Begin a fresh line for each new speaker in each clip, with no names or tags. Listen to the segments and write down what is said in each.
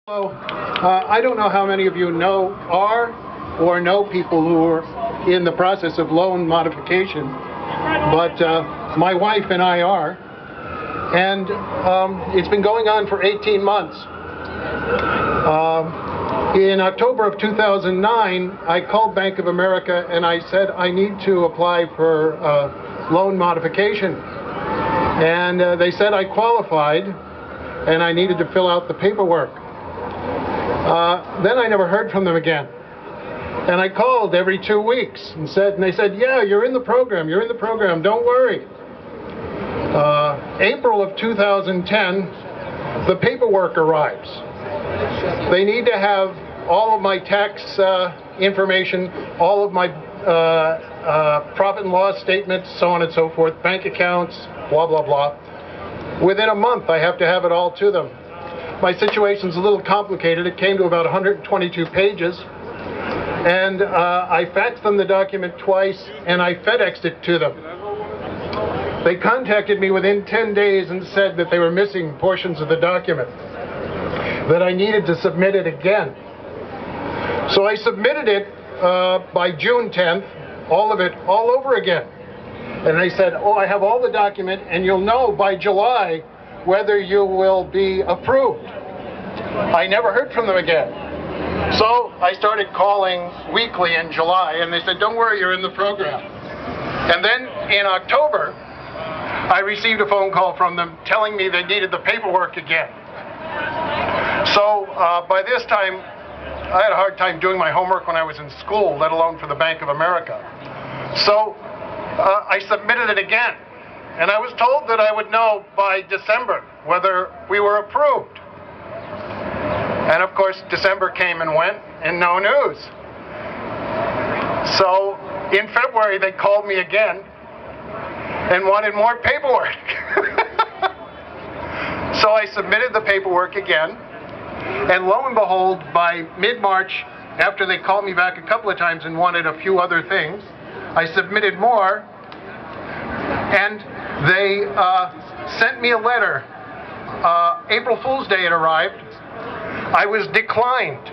I don't know how many of you are or know people who are in the process of loan modification, but my wife and I are, and it's been going on for 18 months. In October of 2009, I called Bank of America and I said I need to apply for loan modification, and they said I qualified and I needed to fill out the paperwork. Then I never heard from them again. And I called every 2 weeks and they said, yeah, you're in the program, don't worry. April of 2010, the paperwork arrives. They need to have all of my tax information, all of my profit and loss statements, so on and so forth, bank accounts, blah, blah, blah. Within a month, I have to have it all to them. My situation's a little complicated. It came to about 122 pages. And I faxed them the document twice, and I FedExed it to them. They contacted me within 10 days and said that they were missing portions of the document, that I needed to submit it again. So I submitted it by June 10th, all of it, all over again. And they said, oh, I have all the document, and you'll know by July whether you will be approved. I never heard from them again. So I started calling weekly in July, and they said, don't worry, you're in the program. And then in October, I received a phone call from them telling me they needed the paperwork again. So by this time, I had a hard time doing my homework when I was in school, let alone for the Bank of America. So I submitted it again, and I was told that I would know by December whether we were approved. And of course, December came and went, and no news. So in February, they called me again and wanted more paperwork. So I submitted the paperwork again, and lo and behold, by mid-March, after they called me back a couple of times and wanted a few other things, I submitted more, and they sent me a letter. April Fool's Day it arrived. I was declined,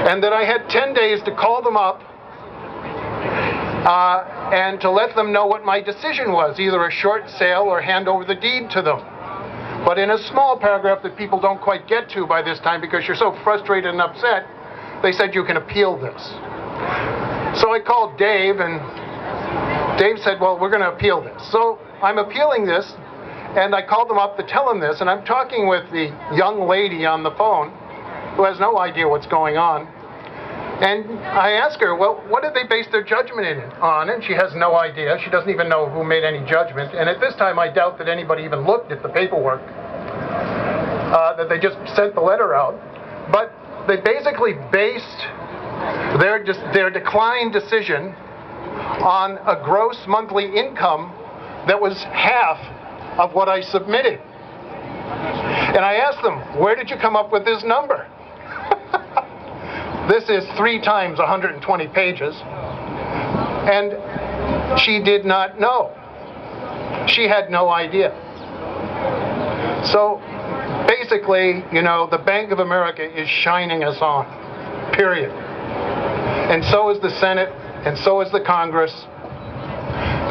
and that I had 10 days to call them up and to let them know what my decision was, either a short sale or hand over the deed to them. But in a small paragraph that people don't quite get to by this time because you're so frustrated and upset, they said you can appeal this. So I called Dave, and Dave said, well, we're going to appeal this. So I'm appealing this, and I called them up to tell them this, and I'm talking with the young lady on the phone who has no idea what's going on. And I asked her, well, what did they base their judgment on? And she has no idea. She doesn't even know who made any judgment. And at this time, I doubt that anybody even looked at the paperwork, that they just sent the letter out. But they basically based their decline decision on a gross monthly income that was half of what I submitted. And I asked them, where did you come up with this number? This is 3 times 120 pages. And she did not know. She had no idea. So basically, you know, the Bank of America is shining us on, period. And so is the Senate, and so is the Congress.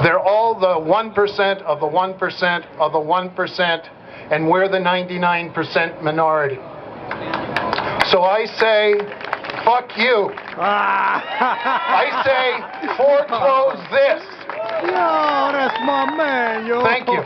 They're all the 1% of the 1% of the 1%, and we're the 99% minority. So I say, fuck you. I say, foreclose this.
Yo, that's my man, yo.
Thank you.